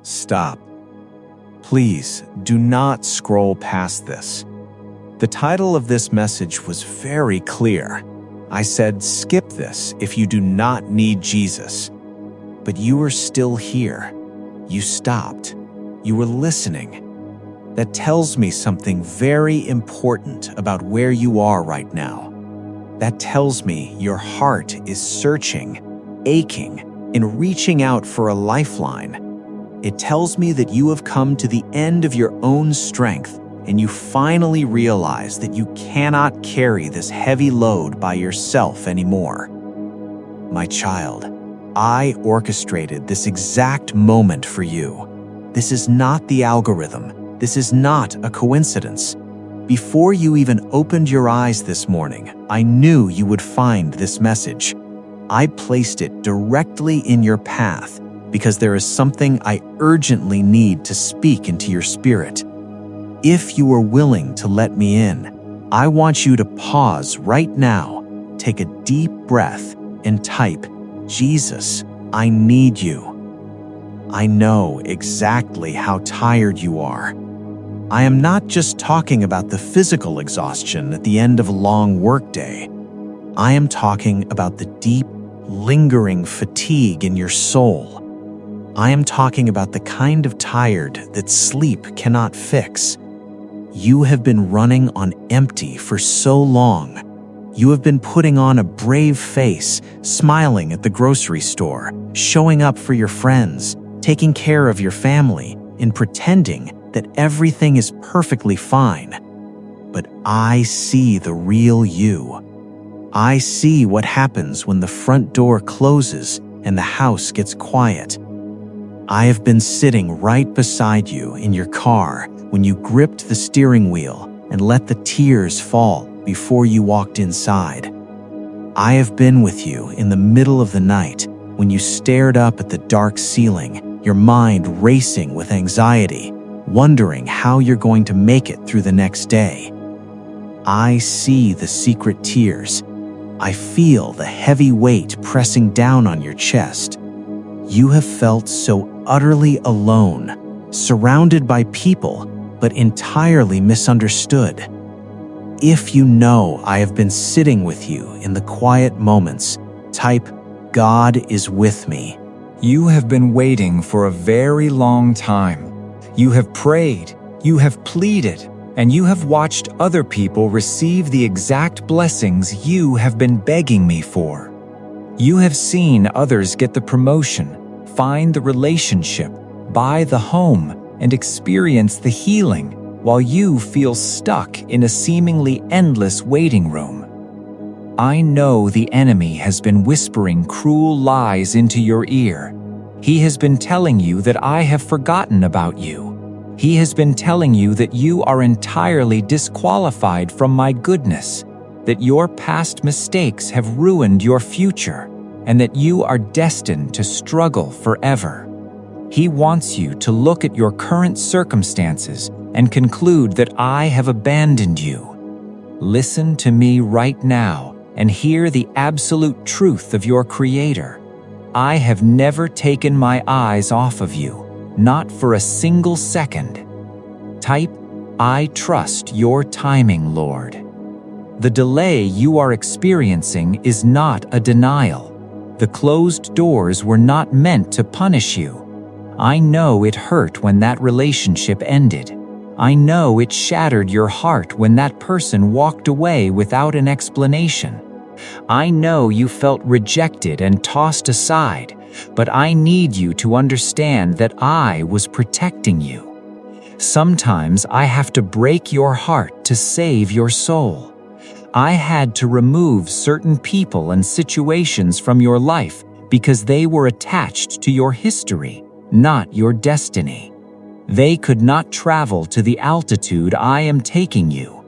Stop. Please do not scroll past this. The title of this message was very clear. I said, skip this if you do not need Jesus. But you are still here. You stopped. You were listening. That tells me something very important about where you are right now. That tells me your heart is searching, aching, and reaching out for a lifeline. It tells me that you have come to the end of your own strength and you finally realize that you cannot carry this heavy load by yourself anymore. My child, I orchestrated this exact moment for you. This is not the algorithm. This is not a coincidence. Before you even opened your eyes this morning, I knew you would find this message. I placed it directly in your path because there is something I urgently need to speak into your spirit. If you are willing to let me in, I want you to pause right now, take a deep breath, and type, Jesus, I need you. I know exactly how tired you are. I am not just talking about the physical exhaustion at the end of a long workday. I am talking about the deep, lingering fatigue in your soul. I am talking about the kind of tired that sleep cannot fix. You have been running on empty for so long. You have been putting on a brave face, smiling at the grocery store, showing up for your friends, taking care of your family, and pretending that everything is perfectly fine. But I see the real you. I see what happens when the front door closes and the house gets quiet. I have been sitting right beside you in your car when you gripped the steering wheel and let the tears fall before you walked inside. I have been with you in the middle of the night when you stared up at the dark ceiling, your mind racing with anxiety, wondering how you're going to make it through the next day. I see the secret tears. I feel the heavy weight pressing down on your chest. You have felt so utterly alone, surrounded by people, but entirely misunderstood. If you know I have been sitting with you in the quiet moments, type, God is with me. You have been waiting for a very long time. You have prayed, you have pleaded, and you have watched other people receive the exact blessings you have been begging me for. You have seen others get the promotion, find the relationship, buy the home, and experience the healing, while you feel stuck in a seemingly endless waiting room. I know the enemy has been whispering cruel lies into your ear. He has been telling you that I have forgotten about you. He has been telling you that you are entirely disqualified from my goodness, that your past mistakes have ruined your future, and that you are destined to struggle forever. He wants you to look at your current circumstances and conclude that I have abandoned you. Listen to me right now and hear the absolute truth of your Creator. I have never taken my eyes off of you, not for a single second. Type, I trust your timing, Lord. The delay you are experiencing is not a denial. The closed doors were not meant to punish you. I know it hurt when that relationship ended. I know it shattered your heart when that person walked away without an explanation. I know you felt rejected and tossed aside, but I need you to understand that I was protecting you. Sometimes I have to break your heart to save your soul. I had to remove certain people and situations from your life because they were attached to your history, not your destiny. They could not travel to the altitude I am taking you.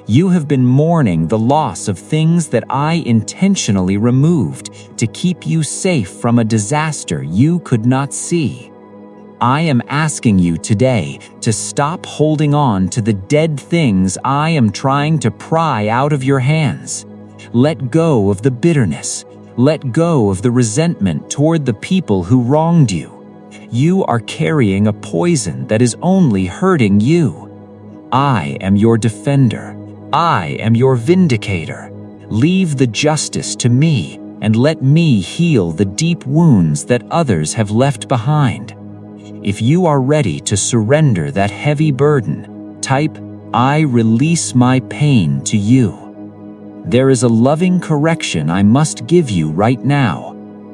You have been mourning the loss of things that I intentionally removed to keep you safe from a disaster you could not see. I am asking you today to stop holding on to the dead things I am trying to pry out of your hands. Let go of the bitterness. Let go of the resentment toward the people who wronged you. You are carrying a poison that is only hurting you. I am your defender. I am your vindicator. Leave the justice to me and let me heal the deep wounds that others have left behind. If you are ready to surrender that heavy burden, type, "I release my pain to you." There is a loving correction I must give you right now.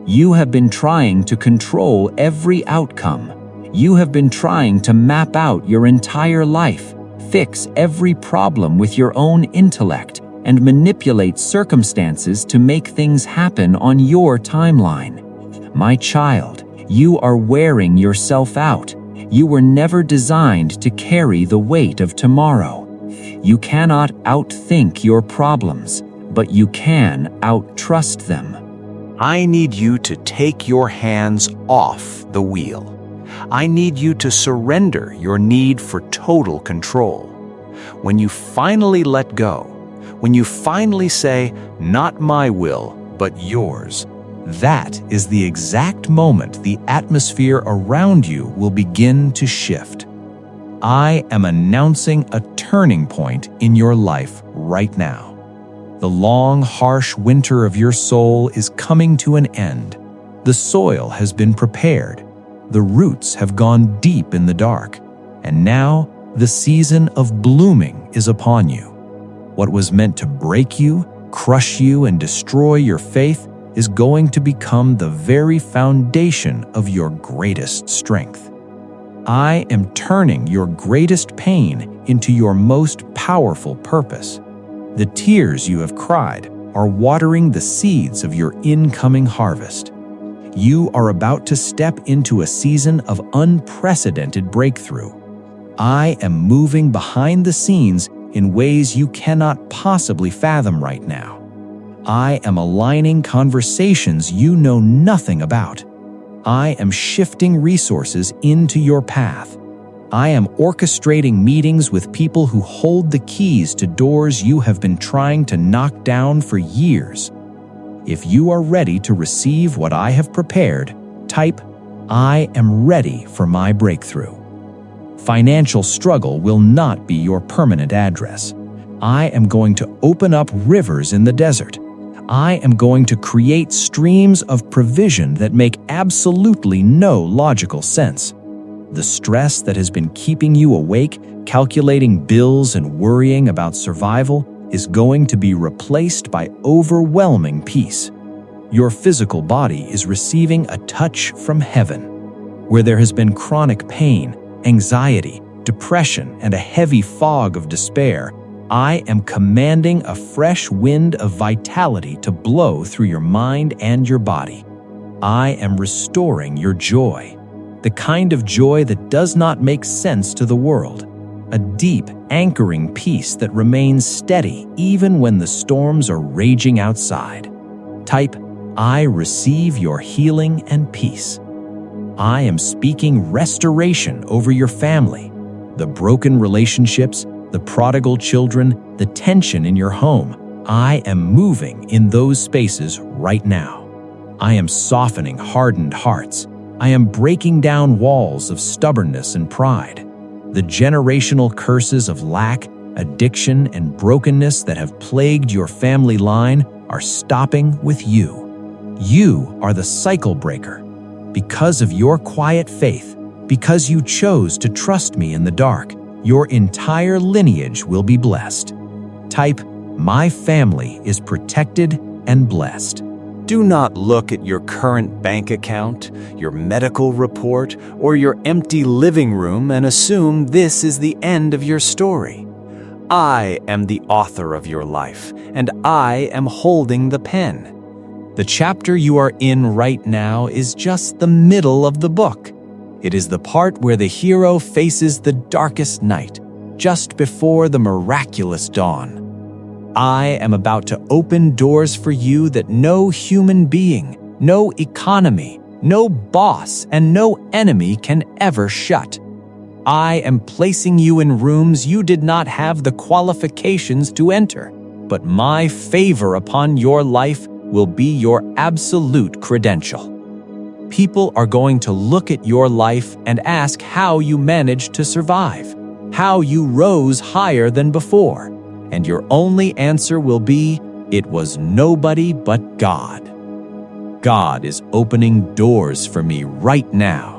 You have been trying to control every outcome. You have been trying to map out your entire life, fix every problem with your own intellect, and manipulate circumstances to make things happen on your timeline. My child, you are wearing yourself out. You were never designed to carry the weight of tomorrow. You cannot outthink your problems, but you can outtrust them. I need you to take your hands off the wheel. I need you to surrender your need for total control. When you finally let go, when you finally say, "Not my will, but yours," that is the exact moment the atmosphere around you will begin to shift. I am announcing a turning point in your life right now. The long, harsh winter of your soul is coming to an end. The soil has been prepared. The roots have gone deep in the dark. And now, the season of blooming is upon you. What was meant to break you, crush you, and destroy your faith is going to become the very foundation of your greatest strength. I am turning your greatest pain into your most powerful purpose. The tears you have cried are watering the seeds of your incoming harvest. You are about to step into a season of unprecedented breakthrough. I am moving behind the scenes in ways you cannot possibly fathom right now. I am aligning conversations you know nothing about. I am shifting resources into your path. I am orchestrating meetings with people who hold the keys to doors you have been trying to knock down for years. If you are ready to receive what I have prepared, type, "I am ready for my breakthrough." Financial struggle will not be your permanent address. I am going to open up rivers in the desert. I am going to create streams of provision that make absolutely no logical sense. The stress that has been keeping you awake, calculating bills and worrying about survival, is going to be replaced by overwhelming peace. Your physical body is receiving a touch from heaven. Where there has been chronic pain, anxiety, depression, and a heavy fog of despair, I am commanding a fresh wind of vitality to blow through your mind and your body. I am restoring your joy. The kind of joy that does not make sense to the world. A deep, anchoring peace that remains steady even when the storms are raging outside. Type, "I receive your healing and peace." I am speaking restoration over your family. The broken relationships, the prodigal children, the tension in your home. I am moving in those spaces right now. I am softening hardened hearts. I am breaking down walls of stubbornness and pride. The generational curses of lack, addiction, and brokenness that have plagued your family line are stopping with you. You are the cycle breaker. Because of your quiet faith, because you chose to trust me in the dark, your entire lineage will be blessed. Type, "My family is protected and blessed." Do not look at your current bank account, your medical report, or your empty living room and assume this is the end of your story. I am the author of your life, and I am holding the pen. The chapter you are in right now is just the middle of the book. It is the part where the hero faces the darkest night, just before the miraculous dawn. I am about to open doors for you that no human being, no economy, no boss, and no enemy can ever shut. I am placing you in rooms you did not have the qualifications to enter, but my favor upon your life will be your absolute credential. People are going to look at your life and ask how you managed to survive, how you rose higher than before, and your only answer will be, it was nobody but God. God is opening doors for me right now.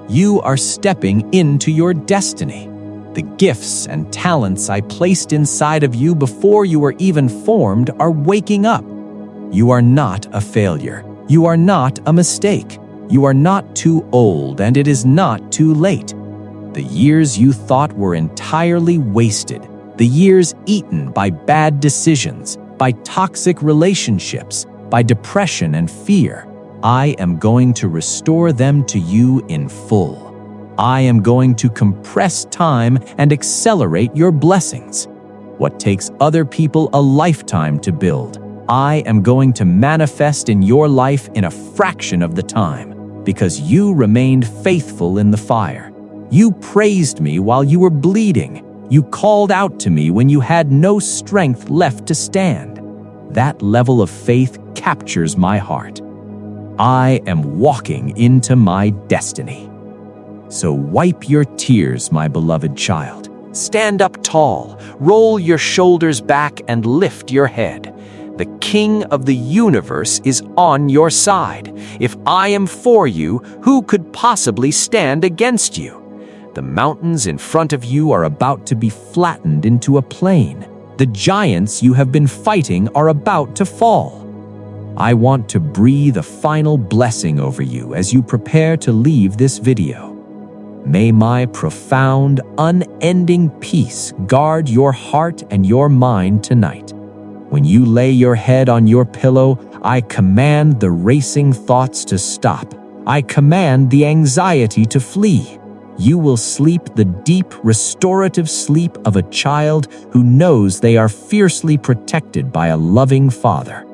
You are stepping into your destiny. The gifts and talents I placed inside of you before you were even formed are waking up. You are not a failure. You are not a mistake. You are not too old, and it is not too late. The years you thought were entirely wasted, the years eaten by bad decisions, by toxic relationships, by depression and fear, I am going to restore them to you in full. I am going to compress time and accelerate your blessings. What takes other people a lifetime to build, I am going to manifest in your life in a fraction of the time, because you remained faithful in the fire. You praised me while you were bleeding. You called out to me when you had no strength left to stand. That level of faith captures my heart. I am walking into my destiny. So wipe your tears, my beloved child. Stand up tall, roll your shoulders back, and lift your head. The King of the universe is on your side. If I am for you, who could possibly stand against you? The mountains in front of you are about to be flattened into a plain. The giants you have been fighting are about to fall. I want to breathe a final blessing over you as you prepare to leave this video. May my profound, unending peace guard your heart and your mind tonight. When you lay your head on your pillow, I command the racing thoughts to stop. I command the anxiety to flee. You will sleep the deep, restorative sleep of a child who knows they are fiercely protected by a loving father.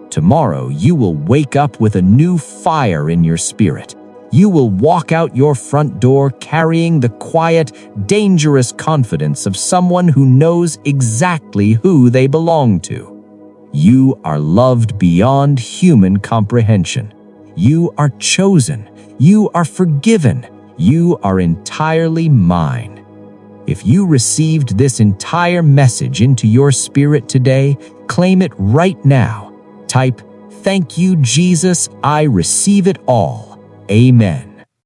Tomorrow, you will wake up with a new fire in your spirit. You will walk out your front door carrying the quiet, dangerous confidence of someone who knows exactly who they belong to. You are loved beyond human comprehension. You are chosen. You are forgiven. You are entirely mine. If you received this entire message into your spirit today, claim it right now. Type, "Thank you, Jesus, I receive it all. Amen."